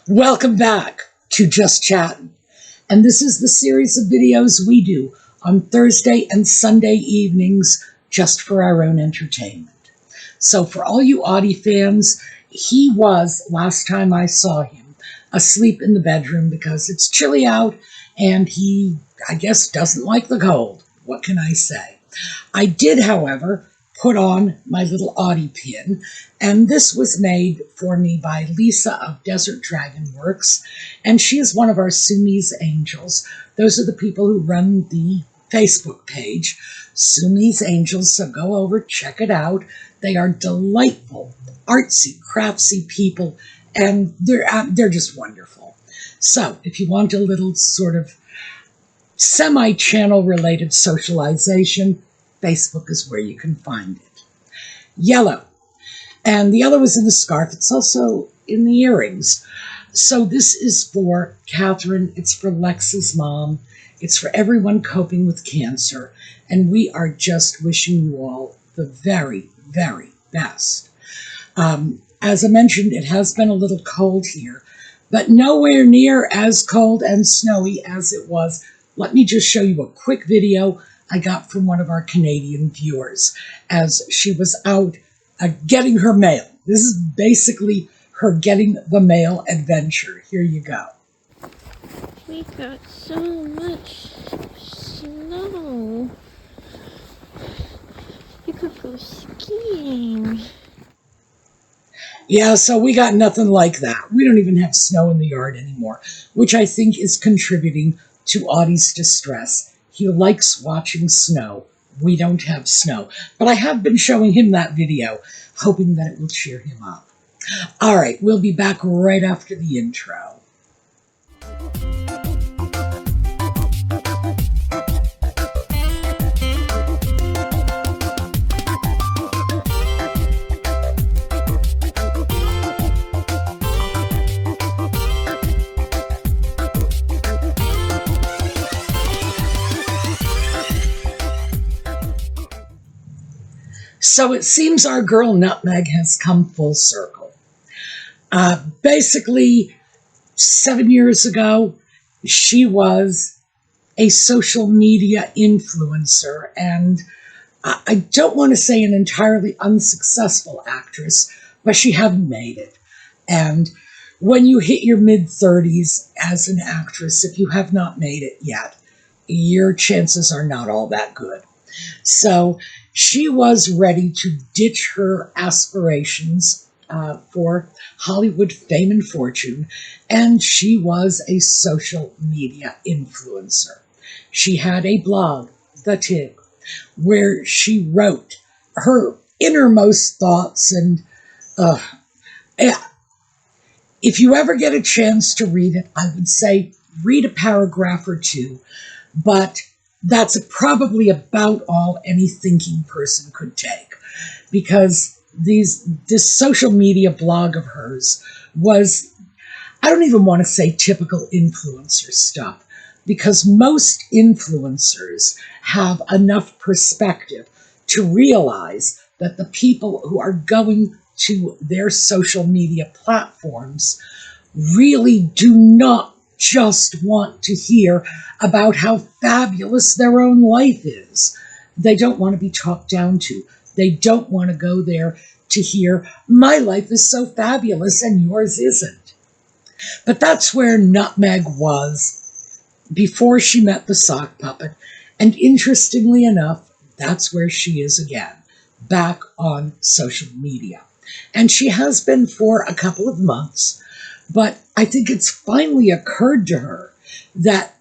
Welcome back to Just Chattin. And this is the series of videos we do on Thursday and Sunday evenings just for our own entertainment. So for all you Audie fans, he was, last time I saw him, asleep in the bedroom because it's chilly out and he, I guess, doesn't like the cold. What can I say? I did, however, put on my little Audie pin, and this was made for me by Lisa of Desert Dragon Works, and she is one of our Sumi's Angels. Those are the people who run the Facebook page, Sumi's Angels, so go over, check it out. They are delightful, artsy, craftsy people, and they're just wonderful. So if you want a little sort of semi-channel related socialization, Facebook is where you can find it. Yellow. And the yellow is in the scarf. It's also in the earrings. So this is for Catherine. It's for Lex's mom. It's for everyone coping with cancer. And we are just wishing you all the very, very best. As I mentioned, it has been a little cold here, but nowhere near as cold and snowy as it was. Let me just show you a quick video I got from one of our Canadian viewers as she was out getting her mail. This is basically her getting the mail adventure. Here you go. We got so much snow. You could go skiing. Yeah, so we got nothing like that. We don't even have snow in the yard anymore, which I think is contributing to Audie's distress. He likes watching snow. We don't have snow. But I have been showing him that video, hoping that it will cheer him up. All right, we'll be back right after the intro. So it seems our girl Nutmeg has come full circle. Basically, 7 years ago, she was a social media influencer, and I don't want to say an entirely unsuccessful actress, but she hadn't made it. And when you hit your mid-30s as an actress, if you have not made it yet, your chances are not all that good. So she was ready to ditch her aspirations for Hollywood fame and fortune, and she was a social media influencer. She had a blog, The Tig, where she wrote her innermost thoughts, and if you ever get a chance to read it, I would say read a paragraph or two, but that's probably about all any thinking person could take, because this social media blog of hers was, I don't even want to say typical influencer stuff, because most influencers have enough perspective to realize that the people who are going to their social media platforms really do not just want to hear about how fabulous their own life is. They don't want to be talked down to. They don't want to go there to hear, my life is so fabulous and yours isn't. But that's where Nutmeg was before she met the sock puppet. And interestingly enough, that's where she is again, back on social media. And she has been for a couple of months. But I think it's finally occurred to her that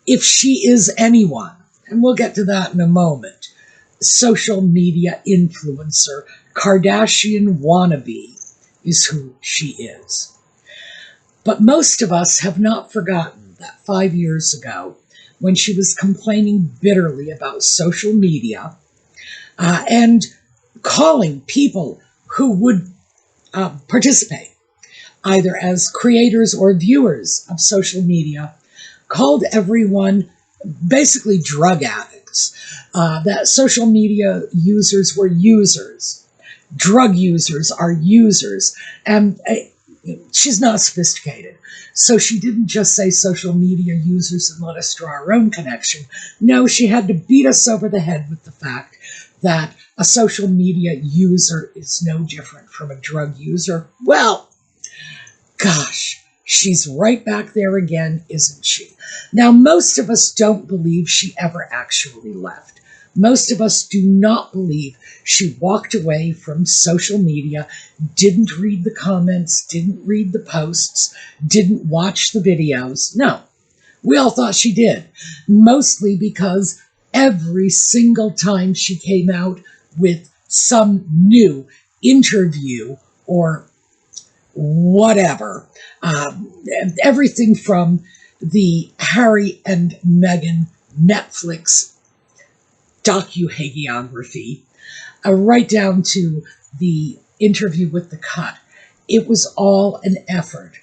if she is anyone, and we'll get to that in a moment, social media influencer, Kardashian wannabe is who she is. But most of us have not forgotten that 5 years ago, when she was complaining bitterly about social media and calling people who would participate, either as creators or viewers of social media, called everyone basically drug addicts, that social media users were users, drug users are users, and she's not sophisticated. So she didn't just say social media users and let us draw our own connection. No, she had to beat us over the head with the fact that a social media user is no different from a drug user. Well, gosh, she's right back there again, isn't she? Now, most of us don't believe she ever actually left. Most of us do not believe she walked away from social media, didn't read the comments, didn't read the posts, didn't watch the videos. No, we all thought she did, mostly because every single time she came out with some new interview or whatever, everything from the Harry and Meghan Netflix docu-hagiography, right down to the interview with The Cut. It was all an effort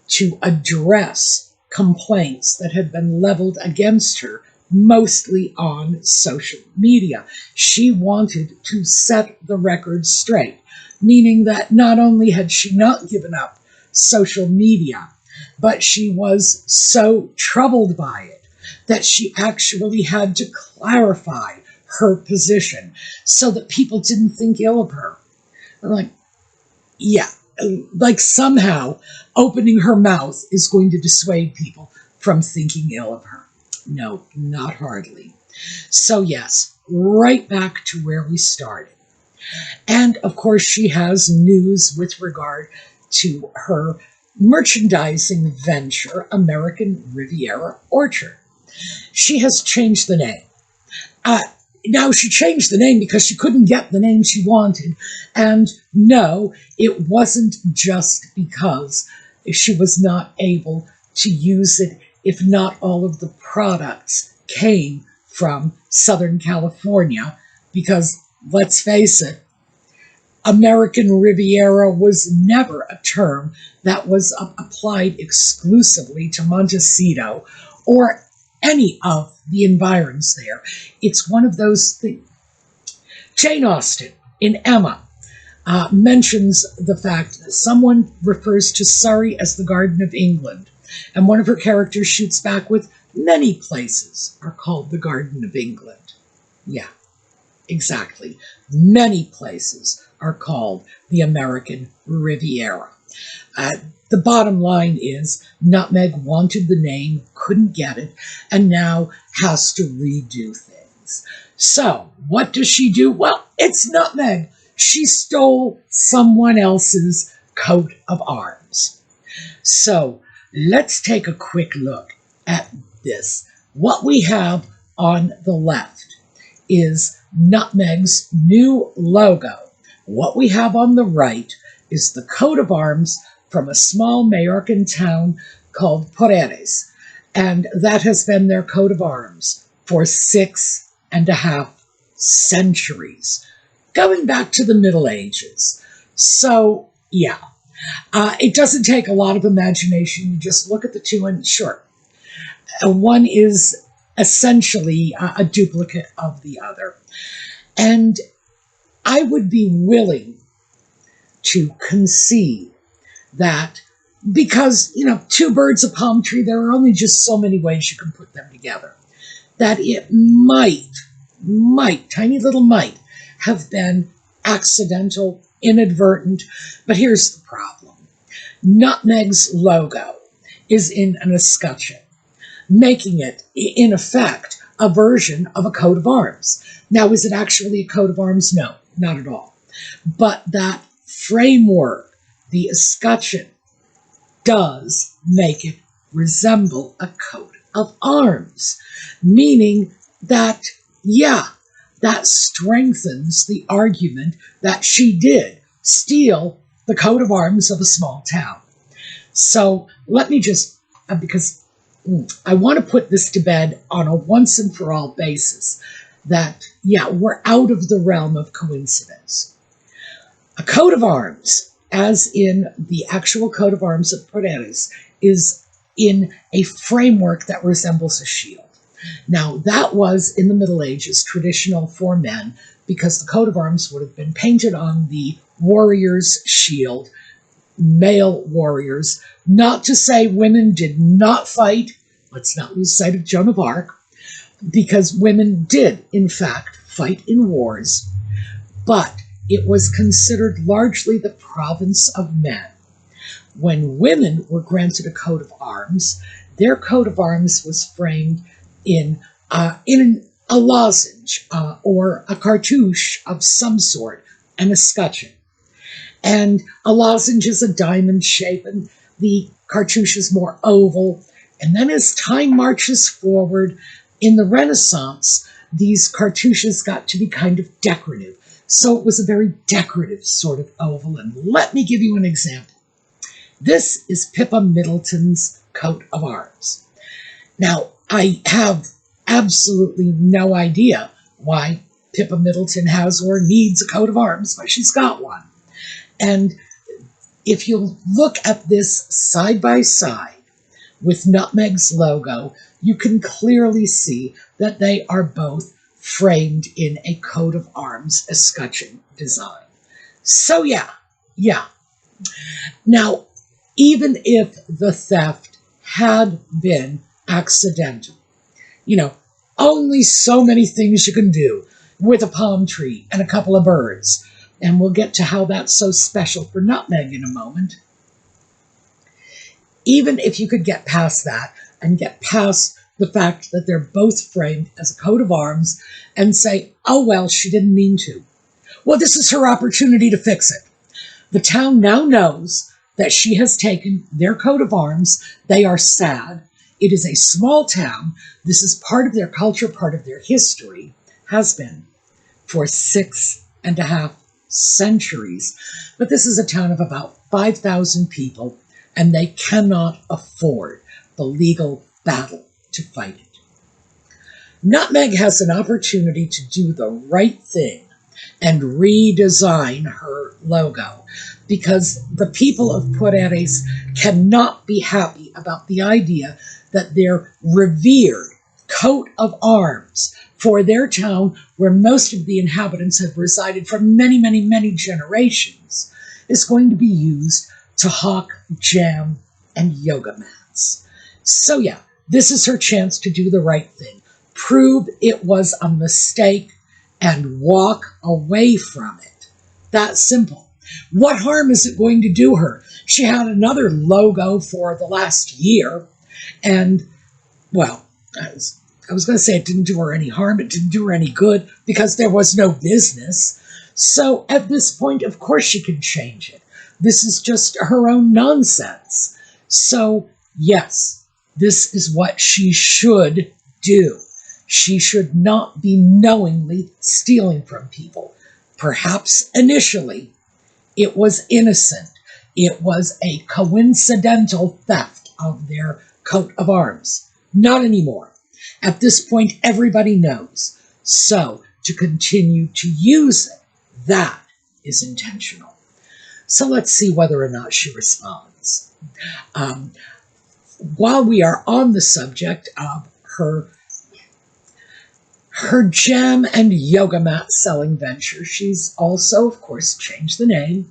to address complaints that had been leveled against her, mostly on social media. She wanted to set the record straight, meaning that not only had she not given up social media, but she was so troubled by it that she actually had to clarify her position so that people didn't think ill of her. Like, yeah, like somehow opening her mouth is going to dissuade people from thinking ill of her. No, not hardly. So yes, right back to where we started. And of course, she has news with regard to her merchandising venture, American Riviera Orchard. She has changed the name. Now, she changed the name because she couldn't get the name she wanted. And no, it wasn't just because she was not able to use it if not all of the products came from Southern California. Because, let's face it, American Riviera was never a term that was applied exclusively to Montecito or any of the environs there. It's one of those things. Jane Austen in Emma mentions the fact that someone refers to Surrey as the Garden of England, and one of her characters shoots back with, many places are called the Garden of England. Yeah, exactly. Many places are called the American Riviera. The bottom line is Nutmeg wanted the name, couldn't get it, and now has to redo things. So what does she do? Well, it's Nutmeg. She stole someone else's coat of arms. So let's take a quick look at this. What we have on the left is Nutmeg's new logo. What we have on the right is the coat of arms from a small Majorcan town called Paredes, and that has been their coat of arms for 6.5 centuries, going back to the Middle Ages. So, yeah, it doesn't take a lot of imagination. You just look at the two and sure, one is essentially a duplicate of the other. And I would be willing to concede that because, two birds, a palm tree, there are only just so many ways you can put them together, that it might, tiny little might, have been accidental, inadvertent. But here's the problem. Nutmeg's logo is in an escutcheon, making it, in effect, a version of a coat of arms. Now, is it actually a coat of arms? No, not at all. But that framework, the escutcheon, does make it resemble a coat of arms, meaning that, yeah, that strengthens the argument that she did steal the coat of arms of a small town. So let me just, because I want to put this to bed on a once and for all basis, that, yeah, we're out of the realm of coincidence. A coat of arms, as in the actual coat of arms of Paredes, is in a framework that resembles a shield. Now, that was, in the Middle Ages, traditional for men, because the coat of arms would have been painted on the warrior's shield, male warriors. Not to say women did not fight. Let's not lose sight of Joan of Arc, because women did, in fact, fight in wars, but it was considered largely the province of men. When women were granted a coat of arms, their coat of arms was framed in a lozenge or a cartouche of some sort, and a scutcheon. And a lozenge is a diamond shape, and the cartouche is more oval. And then as time marches forward, in the Renaissance, these cartouches got to be kind of decorative. So it was a very decorative sort of oval. And let me give you an example. This is Pippa Middleton's coat of arms. Now, I have absolutely no idea why Pippa Middleton has or needs a coat of arms, but she's got one. And if you look at this side by side with Nutmeg's logo, you can clearly see that they are both framed in a coat of arms escutcheon design. So yeah. Now, even if the theft had been accidental, only so many things you can do with a palm tree and a couple of birds. And we'll get to how that's so special for Nutmeg in a moment. Even if you could get past that and get past the fact that they're both framed as a coat of arms and say, oh, well, she didn't mean to. Well, this is her opportunity to fix it. The town now knows that she has taken their coat of arms. They are sad. It is a small town. This is part of their culture, part of their history, has been for 6.5 centuries. But this is a town of about 5,000 people, and they cannot afford the legal battle to fight it. Nutmeg has an opportunity to do the right thing and redesign her logo, because the people of Puerres cannot be happy about the idea that their revered coat of arms for their town, where most of the inhabitants have resided for many, many, many generations, is going to be used to hawk jam and yoga mats. So yeah, this is her chance to do the right thing, prove it was a mistake, and walk away from it. That simple. What harm is it going to do her? She had another logo for the last year, and, well, I was going to say it didn't do her any harm, it didn't do her any good, because there was no business. So at this point, of course she can change it. This is just her own nonsense. So, yes, this is what she should do. She should not be knowingly stealing from people. Perhaps initially it was innocent. It was a coincidental theft of their coat of arms. Not anymore. At this point, everybody knows. So, to continue to use it, that is intentional. So let's see whether or not she responds. While we are on the subject of her jam and yoga mat selling venture, she's also, of course, changed the name.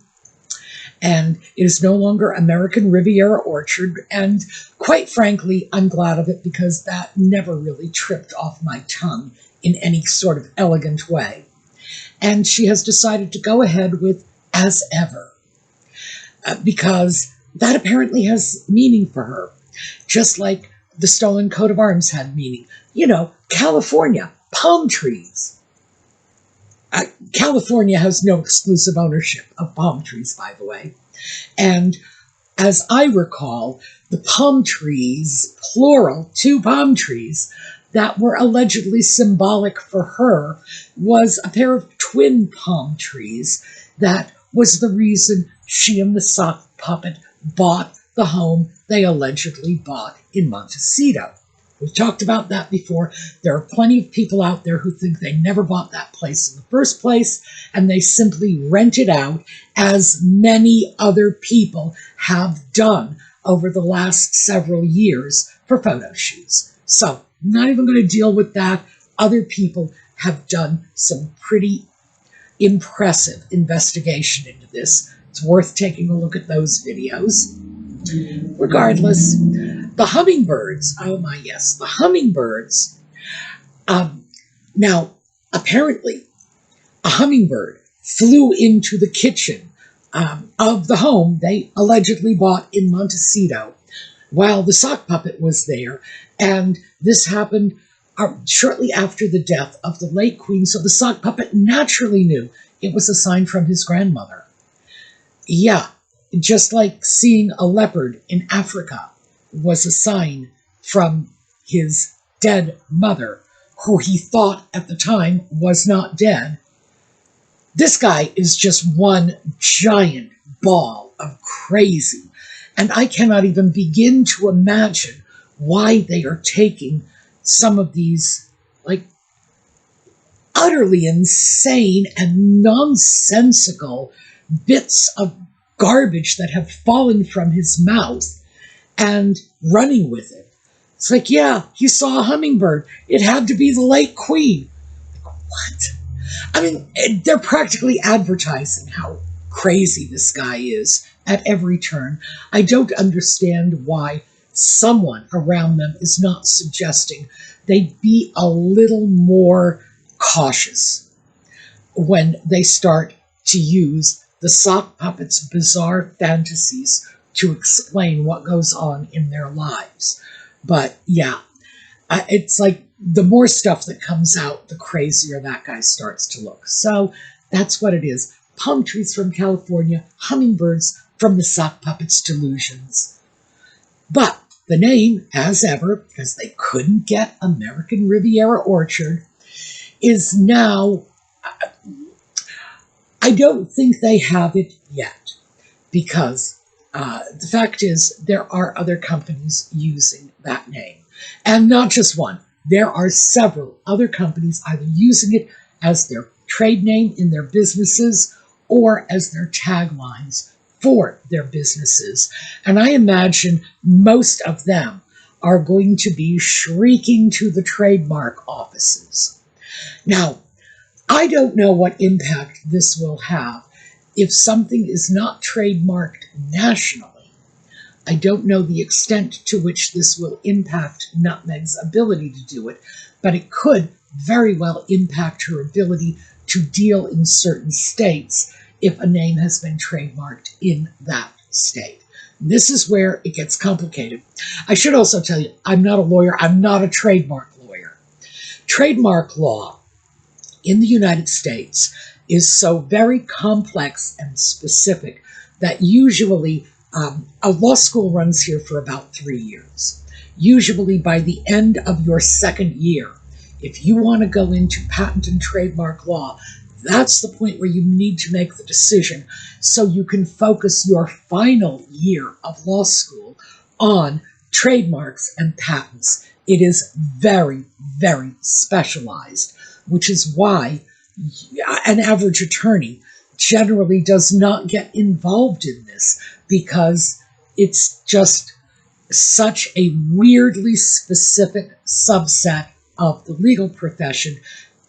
And it is no longer American Riviera Orchard. And quite frankly, I'm glad of it, because that never really tripped off my tongue in any sort of elegant way. And she has decided to go ahead with As Ever, because that apparently has meaning for her, just like the stolen coat of arms had meaning. California, palm trees. California has no exclusive ownership of palm trees, by the way. And as I recall, the palm trees, plural, 2 palm trees, that were allegedly symbolic for her was a pair of twin palm trees that was the reason she and the sock puppet bought the home they allegedly bought in Montecito. We've talked about that before. There are plenty of people out there who think they never bought that place in the first place, and they simply rent it out, as many other people have done over the last several years for photo shoots. So, not even going to deal with that. Other people have done some pretty impressive investigation into this It's worth taking a look at those videos. Regardless, the hummingbirds, oh my yes, the hummingbirds. Now, apparently, a hummingbird flew into the kitchen of the home they allegedly bought in Montecito while the sock puppet was there, and this happened shortly after the death of the late queen, so the sock puppet naturally knew it was a sign from his grandmother. Yeah, just like seeing a leopard in Africa was a sign from his dead mother, who he thought at the time was not dead. This guy is just one giant ball of crazy, and I cannot even begin to imagine why they are taking some of these, like, utterly insane and nonsensical bits of garbage that have fallen from his mouth and running with it. It's like, yeah, he saw a hummingbird. It had to be the late queen. What? I mean, they're practically advertising how crazy this guy is at every turn. I don't understand why someone around them is not suggesting they be a little more cautious when they start to use the sock puppet's bizarre fantasies to explain what goes on in their lives. But yeah, it's like the more stuff that comes out, the crazier that guy starts to look. So that's what it is. Palm trees from California, hummingbirds from the sock puppet's delusions. But the name, as ever, because they couldn't get American Riviera Orchard, is now, I don't think they have it yet, because the fact is there are other companies using that name. And not just one. There are several other companies either using it as their trade name in their businesses or as their taglines for their businesses. And I imagine most of them are going to be shrieking to the trademark offices. Now, I don't know what impact this will have if something is not trademarked nationally. I don't know the extent to which this will impact Nutmeg's ability to do it, but it could very well impact her ability to deal in certain states if a name has been trademarked in that state. This is where it gets complicated. I should also tell you, I'm not a lawyer. I'm not a trademark lawyer. Trademark law in the United States is so very complex and specific that usually a law school runs here for about 3 years. Usually by the end of your second year, if you want to go into patent and trademark law, that's the point where you need to make the decision so you can focus your final year of law school on trademarks and patents. It is very, very specialized, which is why an average attorney generally does not get involved in this, because it's just such a weirdly specific subset of the legal profession,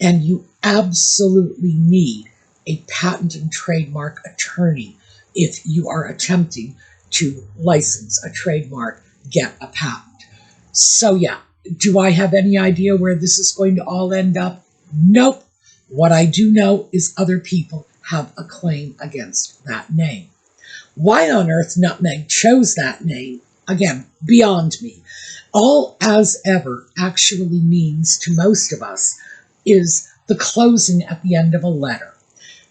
and you absolutely need a patent and trademark attorney if you are attempting to license a trademark, get a patent. So yeah, do I have any idea where this is going to all end up? Nope. What I do know is other people have a claim against that name. Why on earth Nutmeg chose that name, again, beyond me. All as ever actually means to most of us is the closing at the end of a letter.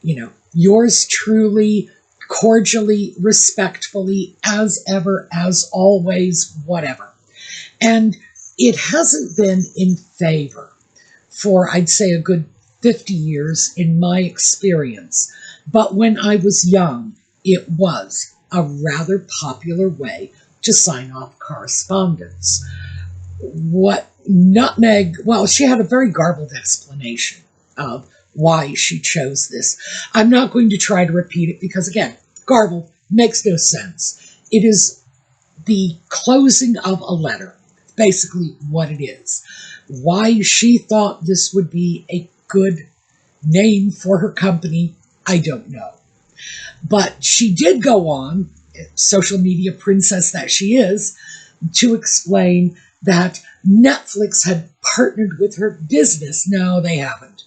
You know, yours truly, cordially, respectfully, as ever, as always, whatever. And it hasn't been in favor for, I'd say, a good 50 years in my experience. But when I was young, it was a rather popular way to sign off correspondence. What Nutmeg, well, she had a very garbled explanation of why she chose this. I'm not going to try to repeat it because, again, garbled makes no sense. It is the closing of a letter, basically what it is. Why she thought this would be a good name for her company, I don't know. But she did go on, social media princess that she is, to explain that Netflix had partnered with her business. No, they haven't.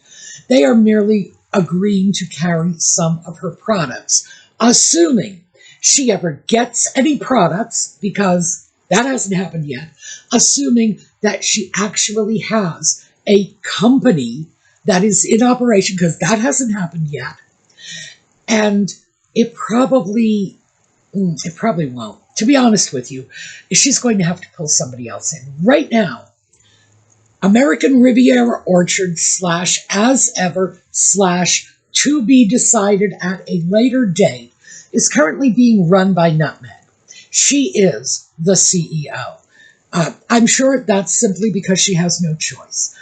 They are merely agreeing to carry some of her products, assuming she ever gets any products, because that hasn't happened yet, assuming that she actually has a company that is in operation, because that hasn't happened yet. And it probably won't. To be honest with you, she's going to have to pull somebody else in. Right now, American Riviera Orchard / as ever / to be decided at a later date is currently being run by Nutmeg. She is the CEO. I'm sure that's simply because she has no choice.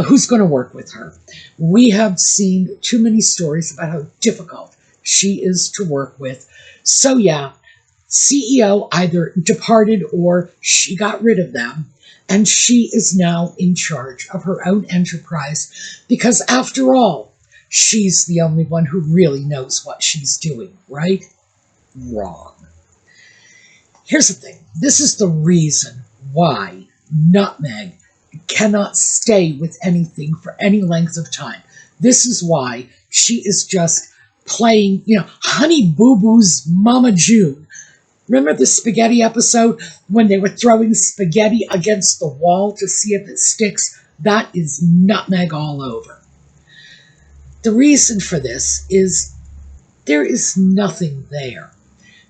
Who's going to work with her? We have seen too many stories about how difficult she is to work with. So yeah, CEO either departed or she got rid of them, and she is now in charge of her own enterprise because, after all, she's the only one who really knows what she's doing, right? Wrong. Here's the thing. This is the reason why Nutmeg cannot stay with anything for any length of time. This is why she is just playing, Honey Boo Boo's Mama June. Remember the spaghetti episode when they were throwing spaghetti against the wall to see if it sticks? That is Nutmeg all over. The reason for this is there is nothing there.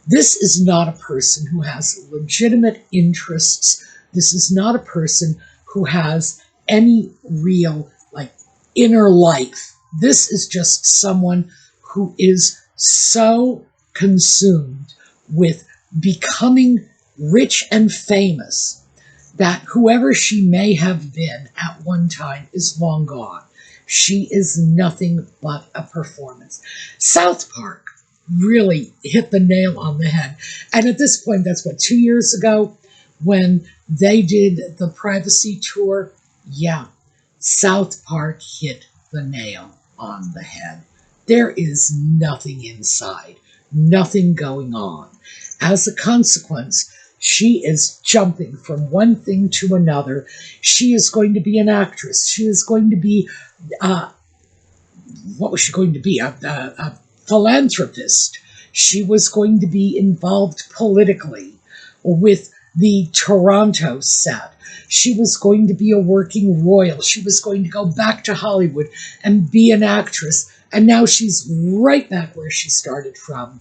This is not a person who has legitimate interests. This is not a person who has any real, inner life. This is just someone who is so consumed with becoming rich and famous that whoever she may have been at one time is long gone. She is nothing but a performance. South Park really hit the nail on the head. And at this point, that's 2 years ago when they did the privacy tour. Yeah, South Park hit the nail on the head. There is nothing inside, nothing going on. As a consequence, she is jumping from one thing to another. She is going to be an actress. She is going to be, what was she going to be? A philanthropist. She was going to be involved politically with the Toronto set. She was going to be a working royal. She was going to go back to Hollywood and be an actress. And now she's right back where she started from,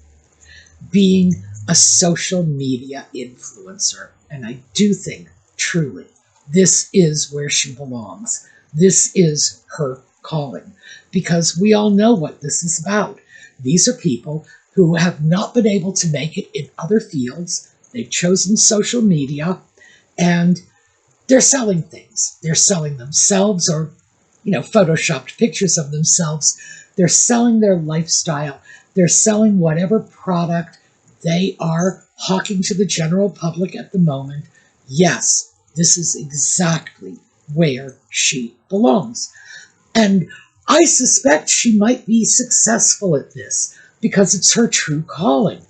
being a social media influencer. And I do think, truly, this is where she belongs. This is her calling. Because we all know what this is about. These are people who have not been able to make it in other fields. They've chosen social media, and they're selling things. They're selling themselves, or, photoshopped pictures of themselves. They're selling their lifestyle. They're selling whatever product they are hawking to the general public at the moment. Yes, this is exactly where she belongs. And I suspect she might be successful at this because it's her true calling.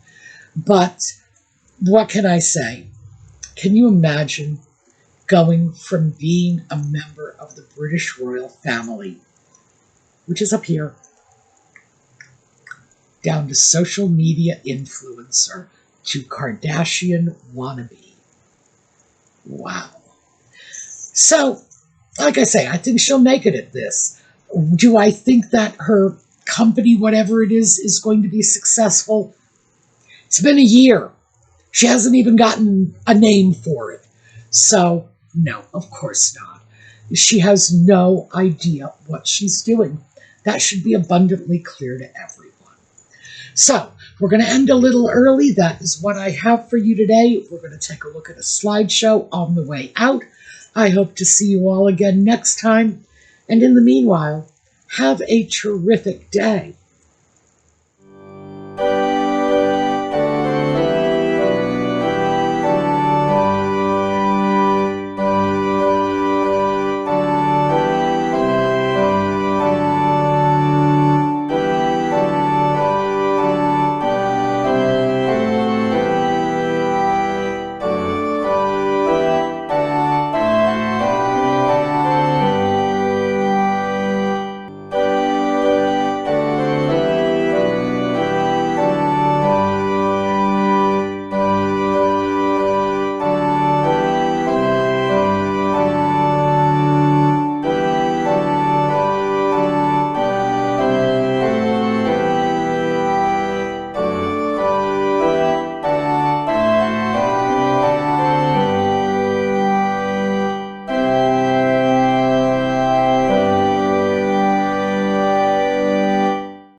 But what can I say? Can you imagine going from being a member of the British royal family, which is up here, down to social media influencer, to Kardashian wannabe? Wow. So, like I say, I think she'll make it at this. Do I think that her company, whatever it is going to be successful? It's been a year. She hasn't even gotten a name for it. So, no, of course not. She has no idea what she's doing. That should be abundantly clear to everyone. So, we're going to end a little early. That is what I have for you today. We're going to take a look at a slideshow on the way out. I hope to see you all again next time. And in the meanwhile, have a terrific day.